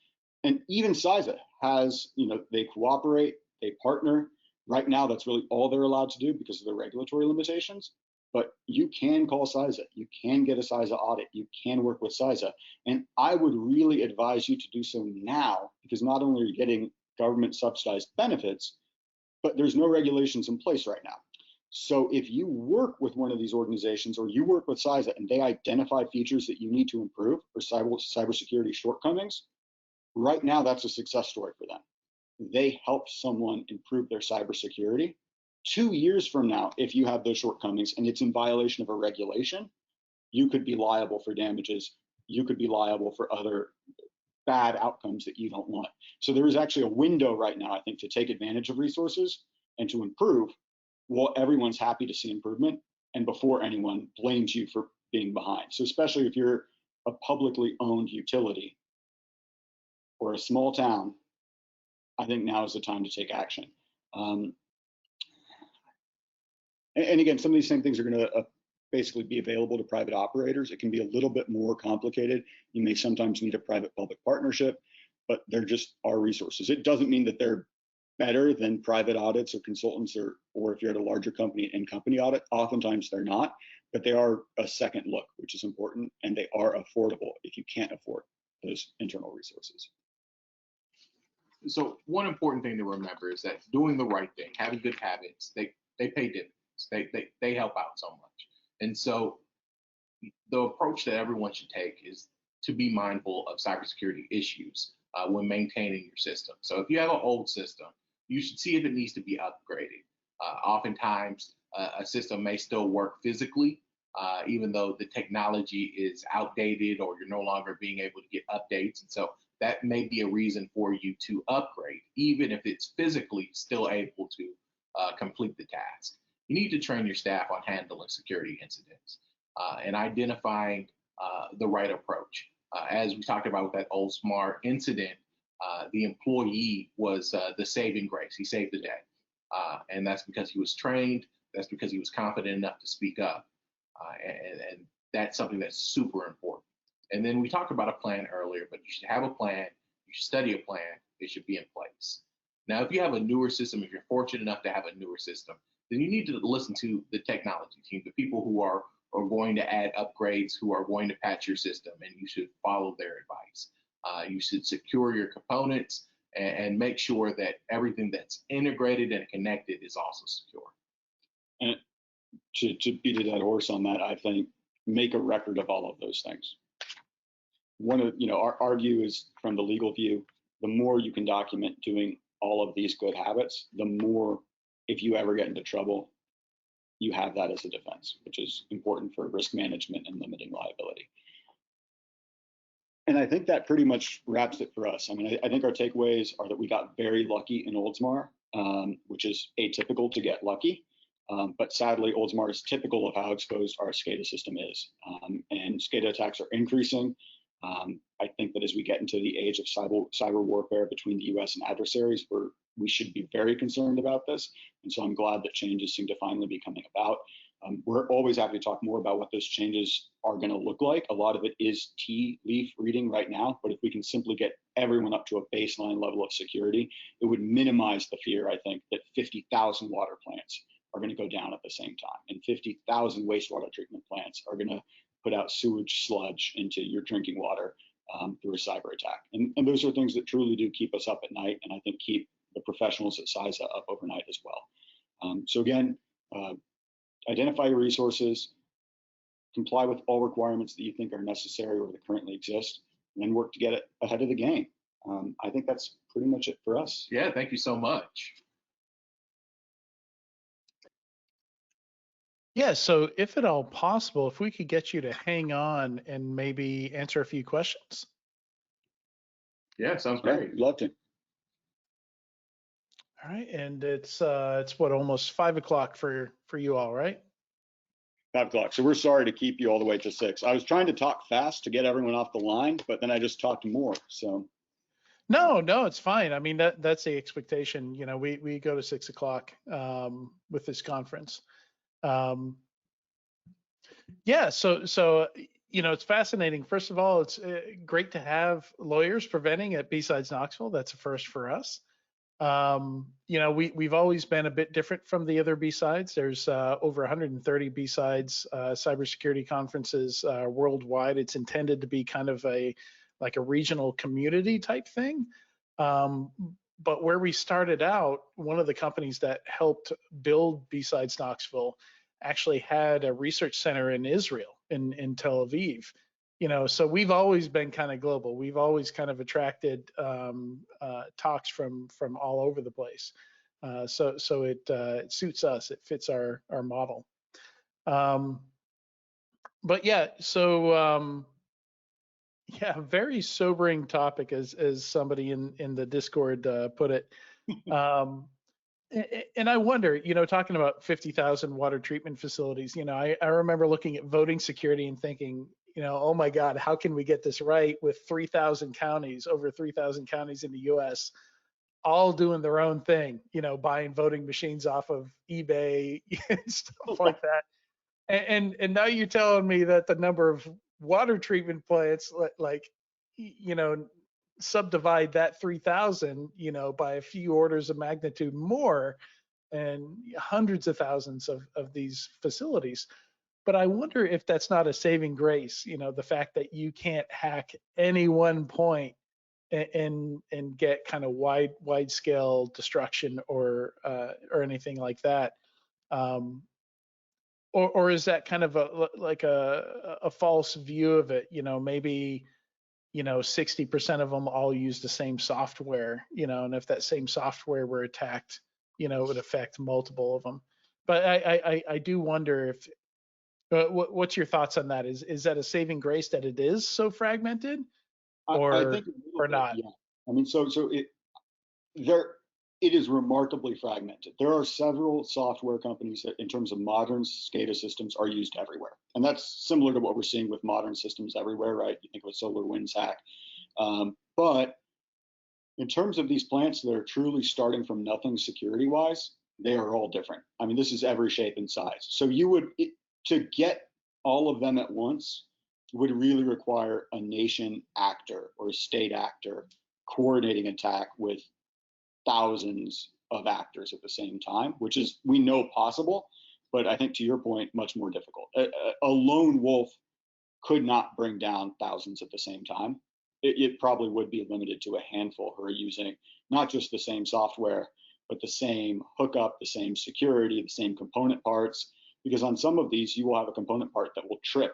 And even CISA has, they cooperate, they partner. Right now, that's really all they're allowed to do because of the regulatory limitations. But you can call CISA, you can get a CISA audit, you can work with CISA. And I would really advise you to do so now, because not only are you getting government subsidized benefits, but there's no regulations in place right now. So if you work with one of these organizations, or you work with CISA and they identify features that you need to improve or cybersecurity shortcomings, right now that's a success story for them. They helped someone improve their cybersecurity. 2 years from now, if you have those shortcomings and it's in violation of a regulation, you could be liable for damages. You could be liable for other bad outcomes that you don't want. So there is actually a window right now, I think, to take advantage of resources and to improve. Well, everyone's happy to see improvement, and before anyone blames you for being behind. So especially if you're a publicly owned utility or a small town, I think now is the time to take action. And again, some of these same things are going to basically be available to private operators. It can be a little bit more complicated. You may sometimes need a private-public partnership, but they're just our resources. It doesn't mean that they're better than private audits or consultants, or if you're at a larger company, in-company audit. Oftentimes they're not, but they are a second look, which is important, and they are affordable if you can't afford those internal resources. So one important thing to remember is that doing the right thing, having good habits, they pay dividends. They help out so much. And so the approach that everyone should take is to be mindful of cybersecurity issues when maintaining your system. So if you have an old system, you should see if it needs to be upgraded. Oftentimes, a system may still work physically, even though the technology is outdated or you're no longer being able to get updates. And so that may be a reason for you to upgrade, even if it's physically still able to complete the task. You need to train your staff on handling security incidents and identifying the right approach. As we talked about with that Oldsmar incident, the employee was the saving grace. He saved the day. And that's because he was trained. That's because he was confident enough to speak up. And that's something that's super important. And then we talked about a plan earlier, but you should have a plan. You should study a plan. It should be in place. Now, if you have a newer system, if you're fortunate enough to have a newer system, then you need to listen to the technology team, the people who are going to add upgrades, who are going to patch your system, and you should follow their advice. You should secure your components and make sure that everything that's integrated and connected is also secure. And to beat a dead horse on that, I think make a record of all of those things. One of, our view is from the legal view, the more you can document doing all of these good habits, the more, if you ever get into trouble, you have that as a defense, which is important for risk management and limiting liability. And I think that pretty much wraps it for us. I mean, I think our takeaways are that we got very lucky in Oldsmar, which is atypical to get lucky. But sadly, Oldsmar is typical of how exposed our Scada system is. And Scada attacks are increasing. I think that as we get into the age of cyber warfare between the US and adversaries, we should be very concerned about this. And so I'm glad that changes seem to finally be coming about. We're always happy to talk more about what those changes are going to look like. A lot of it is tea leaf reading right now, but if we can simply get everyone up to a baseline level of security, it would minimize the fear, I think, that 50,000 water plants are going to go down at the same time, and 50,000 wastewater treatment plants are going to put out sewage sludge into your drinking water through a cyber attack. And those are things that truly do keep us up at night, and I think keep the professionals at CISA up overnight as well. So again, identify your resources, comply with all requirements that you think are necessary or that currently exist, and then work to get it ahead of the game. I think that's pretty much it for us. Yeah, thank you so much. Yeah, so if at all possible, if we could get you to hang on and maybe answer a few questions. Yeah, sounds great. Yeah, love to. All right, and it's what, almost 5 o'clock for you all, right? 5 o'clock. So we're sorry to keep you all the way to 6. I was trying to talk fast to get everyone off the line, but then I just talked more. So No, it's fine. I mean, that's the expectation. We go to 6 o'clock with this conference. Yeah, so it's fascinating. First of all, it's great to have lawyers preventing at BSides Knoxville. That's a first for us. We've always been a bit different from the other BSides. There's over 130 BSides cybersecurity conferences worldwide. It's intended to be kind of like a regional community type thing. But where we started out, one of the companies that helped build BSides Knoxville actually had a research center in Israel, in Tel Aviv. So we've always been kind of global. We've always kind of attracted talks from all over the place. So it suits us. It fits our model. But yeah, so yeah, very sobering topic, as somebody in the Discord put it. And I wonder, talking about 50,000 water treatment facilities, I remember looking at voting security and thinking, oh my God, how can we get this right with 3,000 counties, over 3,000 counties in the US, all doing their own thing, buying voting machines off of eBay and stuff like that. And now you're telling me that the number of water treatment plants, like, subdivide that 3,000, by a few orders of magnitude more, and hundreds of thousands of these facilities. But I wonder if that's not a saving grace, the fact that you can't hack any one point and get kind of wide scale destruction or anything like that. Um, or is that kind of a false view of it? Maybe 60% of them all use the same software, and if that same software were attacked, it would affect multiple of them. But I do wonder if what's your thoughts on that? Is that a saving grace that it is so fragmented, I think or not? yeah. I mean, so it is remarkably fragmented. There are several software companies that, in terms of modern SCADA systems, are used everywhere, and that's similar to what we're seeing with modern systems everywhere, right? You think of a SolarWinds hack, but in terms of these plants that are truly starting from nothing security-wise, they are all different. I mean, this is every shape and size. So to get all of them at once would really require a nation actor or a state actor coordinating attack with thousands of actors at the same time, which is, we know, possible, but I think, to your point, much more difficult. A lone wolf could not bring down thousands at the same time. It probably would be limited to a handful who are using not just the same software, but the same hookup, the same security, the same component parts, because on some of these, you will have a component part that will trip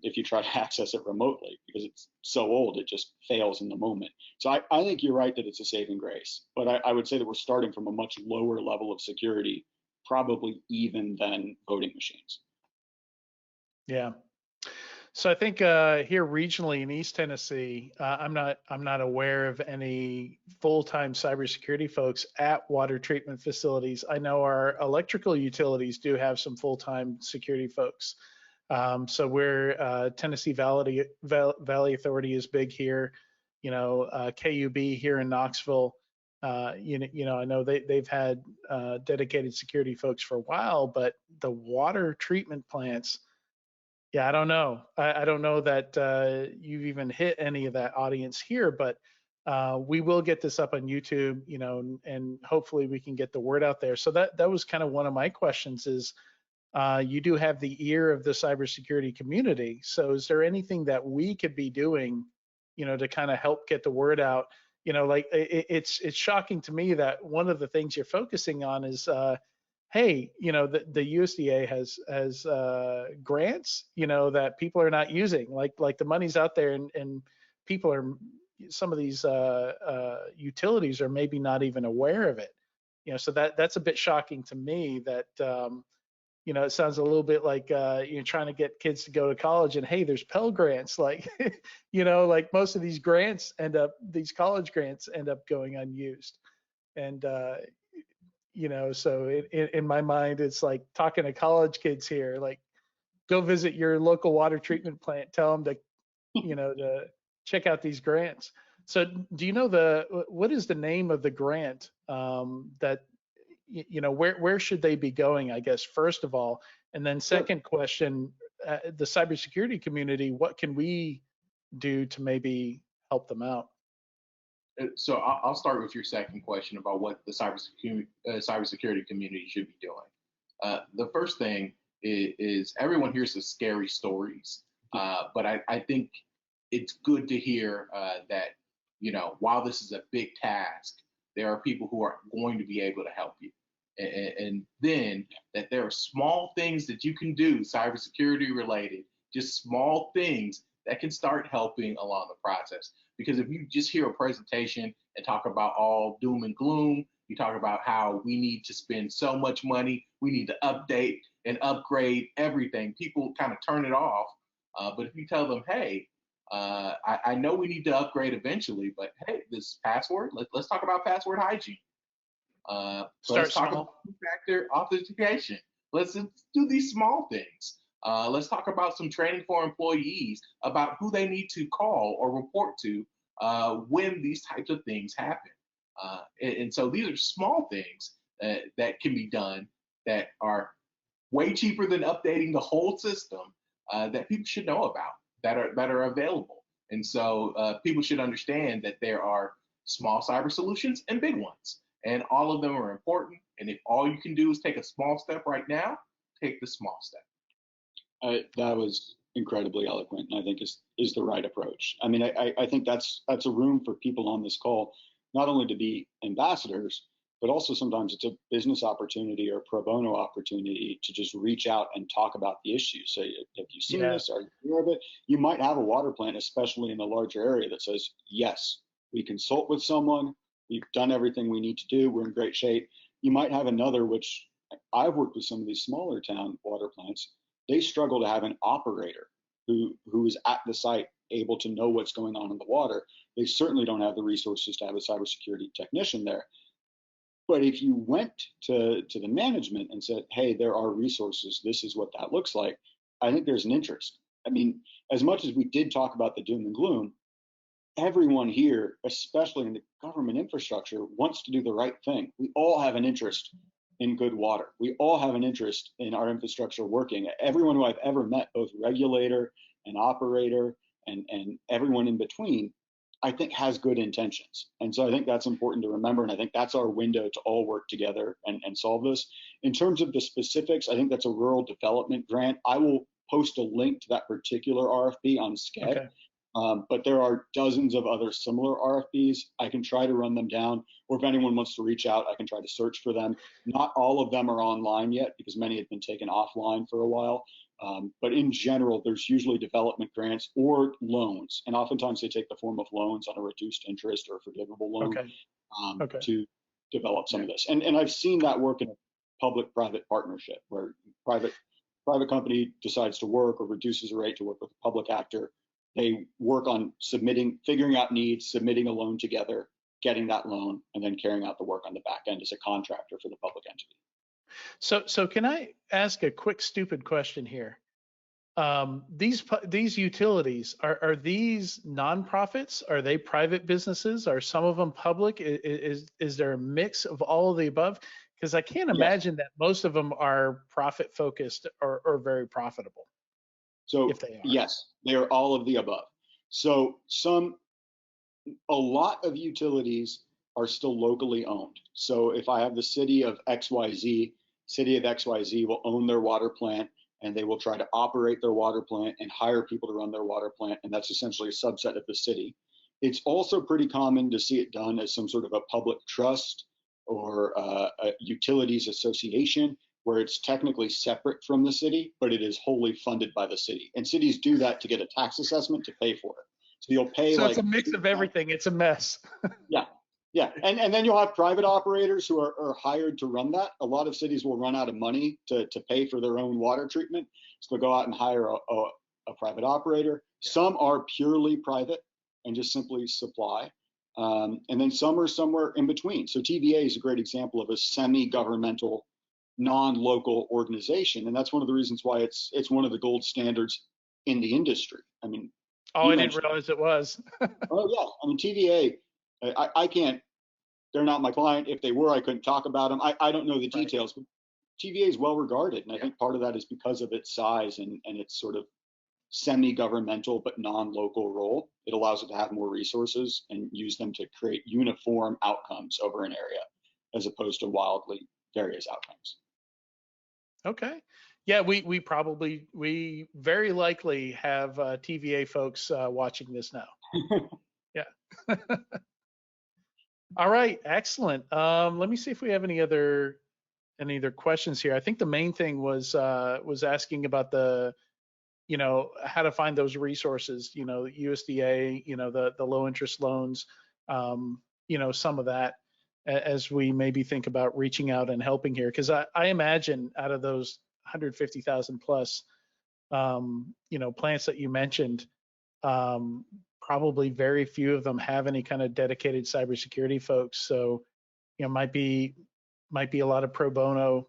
if you try to access it remotely, because it's so old, it just fails in the moment. So I think you're right that it's a saving grace, but I would say that we're starting from a much lower level of security, probably even than voting machines. Yeah. So I think here regionally in East Tennessee, I'm not aware of any full-time cybersecurity folks at water treatment facilities. I know our electrical utilities do have some full-time security folks. So we're Tennessee Valley Authority is big here. KUB here in Knoxville. I know they've had dedicated security folks for a while, but the water treatment plants. Yeah, I don't know. I don't know that you've even hit any of that audience here, but we will get this up on YouTube, and hopefully we can get the word out there. So that was kind of one of my questions is, you do have the ear of the cybersecurity community. So is there anything that we could be doing, to kind of help get the word out? Like it's shocking to me that one of the things you're focusing on is, hey, the USDA has grants, that people are not using, like the money's out there, and people are, some of these utilities are maybe not even aware of it. So that's a bit shocking to me that, it sounds a little bit like you're trying to get kids to go to college, and hey, there's Pell Grants. Like, like most of these these college grants end up going unused. And, so in my mind, it's like talking to college kids here, like, go visit your local water treatment plant, tell them to, to check out these grants. So do you know what is the name of the grant that, where should they be going, I guess, first of all? And then second question, the cybersecurity community, what can we do to maybe help them out? So I'll start with your second question about what the cybersecurity community should be doing. The first thing is everyone hears the scary stories, but I think it's good to hear that, while this is a big task, there are people who are going to be able to help you. And then that there are small things that you can do, cybersecurity related, just small things that can start helping along the process. Because if you just hear a presentation and talk about all doom and gloom, you talk about how we need to spend so much money, we need to update and upgrade everything, people kind of turn it off. But if you tell them, hey, I know we need to upgrade eventually, but hey, this password, let's talk about password hygiene. So let's talk small. about two-factor authentication. Let's do these small things. Let's talk about some training for employees about who they need to call or report to when these types of things happen. And so these are small things that can be done that are way cheaper than updating the whole system that people should know about, that are available. And so people should understand that there are small cyber solutions and big ones, and all of them are important. And if all you can do is take a small step right now, take the small step. That was incredibly eloquent, and I think is the right approach. I mean, I think that's a room for people on this call, not only to be ambassadors, but also sometimes it's a business opportunity or a pro bono opportunity to just reach out and talk about the issues. So have you seen this? Are you aware of it? You might have a water plant, especially in a larger area, that says, yes, we consult with someone, we've done everything we need to do, we're in great shape. You might have another, which I've worked with some of these smaller town water plants. They struggle to have an operator who is at the site able to know what's going on in the water. They certainly don't have the resources to have a cybersecurity technician there. But if you went to the management and said, hey, there are resources, this is what that looks like, I think there's an interest. I mean, as much as we did talk about the doom and gloom, everyone here, especially in the government infrastructure, wants to do the right thing. We all have an interest in good water. We all have an interest in our infrastructure working. Everyone who I've ever met, both regulator and operator and everyone in between, I think has good intentions. And so I think that's important to remember. And I think that's our window to all work together and solve this. In terms of the specifics, I think that's a rural development grant. I will post a link to that particular RFP on Scada. Okay. But there are dozens of other similar RFPs. I can try to run them down, or if anyone wants to reach out, I can try to search for them. Not all of them are online yet because many have been taken offline for a while. But in general, there's usually development grants or loans, and oftentimes they take the form of loans on a reduced interest or a forgivable loan to develop some of this. And I've seen that work in a public-private partnership where private company decides to work or reduces a rate to work with a public actor. They work on figuring out needs, submitting a loan together, getting that loan, and then carrying out the work on the back end as a contractor for the public entity. So can I ask a quick stupid question here? These utilities, are these nonprofits? Are they private businesses? Are some of them public? Is there a mix of all of the above? Because I can't imagine that most of them are profit focused or very profitable. So if they are. Yes, they are all of the above. So a lot of utilities are still locally owned. So if I have the city of XYZ will own their water plant, and they will try to operate their water plant and hire people to run their water plant, and that's essentially a subset of the city. It's also pretty common to see it done as some sort of a public trust or a utilities association, where it's technically separate from the city, but it is wholly funded by the city. And cities do that to get a tax assessment to pay for it. So you'll pay So it's a mix of everything. It's a mess. Yeah. And then you'll have private operators who are hired to run that. A lot of cities will run out of money to pay for their own water treatment. So they'll go out and hire a private operator. Some are purely private and just simply supply. And then some are somewhere in between. So TVA is a great example of a semi-governmental, non-local organization. And that's one of the reasons why it's one of the gold standards in the industry. I mean, I didn't realize it was. Oh yeah, I mean TVA, I can't, they're not my client. If they were, I couldn't talk about them. I don't know the details, but TVA is well regarded. And I think part of that is because of its size and its sort of semi-governmental but non-local role. It allows it to have more resources and use them to create uniform outcomes over an area, as opposed to wildly various outcomes. Okay. Yeah, we very likely have TVA folks watching this now. Yeah. All right, excellent. Let me see if we have any other questions here. I think the main thing was asking about the, how to find those resources, USDA, the low interest loans, some of that as we maybe think about reaching out and helping here. Because I imagine out of those 150,000 plus, plants that you mentioned, probably very few of them have any kind of dedicated cybersecurity folks. So, might be might be a lot of pro bono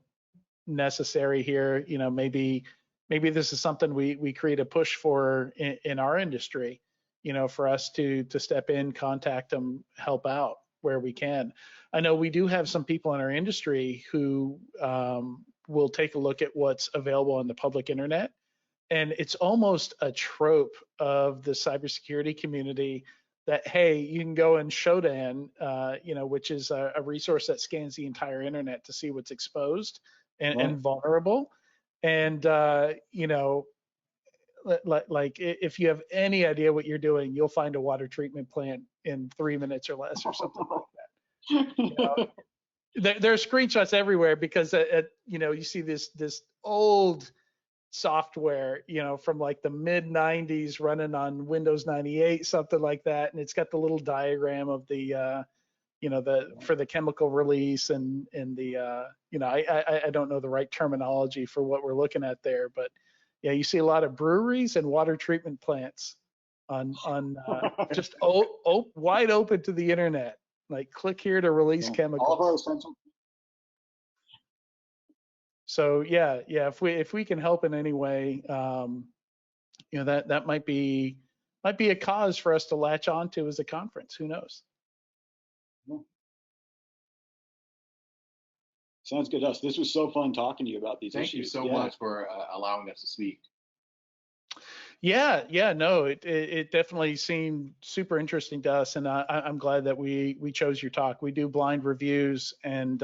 necessary here. You know, maybe this is something we create a push for in our industry, you know, for us to step in, contact them, help out where we can. I know we do have some people in our industry who will take a look at what's available on the public internet. And it's almost a trope of the cybersecurity community that, hey, you can go in Shodan, you know, which is a resource that scans the entire internet to see what's exposed and vulnerable. And, you know, like if you have any idea what you're doing, you'll find a water treatment plant in 3 minutes or less or something like that. You know, there are screenshots everywhere because, you know, you see this old software, you know, from like the mid 90s running on Windows 98, something like that. And it's got the little diagram of the, you know, for the chemical release and the, you know, I don't know the right terminology for what we're looking at there, but yeah, you see a lot of breweries and water treatment plants on just wide open to the internet. Like click here to release chemicals. All of our essential. So yeah, if we can help in any way, you know, that might be a cause for us to latch onto as a conference. Who knows? Sounds good to us. This was so fun talking to you about these issues. Thank you so much for allowing us to speak. Yeah, no, it definitely seemed super interesting to us, and I'm glad that we chose your talk. We do blind reviews, and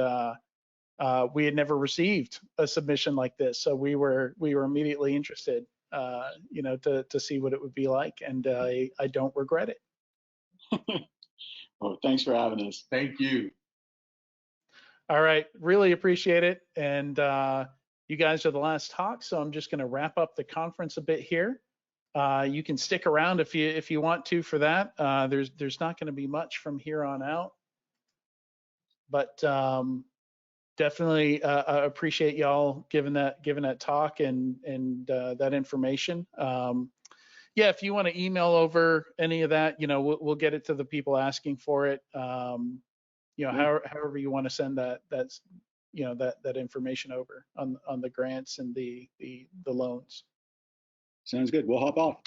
we had never received a submission like this, so we were immediately interested, you know, to see what it would be like, and I don't regret it. Well, thanks for having us. Thank you. All right, really appreciate it, and you guys are the last talk, so I'm just going to wrap up the conference a bit here. You can stick around if you want to for that. There's not going to be much from here on out, but definitely appreciate y'all giving that talk and that information. Yeah, if you want to email over any of that, you know, we'll get it to the people asking for it. You know, however you want to send that's you know that information over on the grants and the loans. Sounds good. We'll hop off.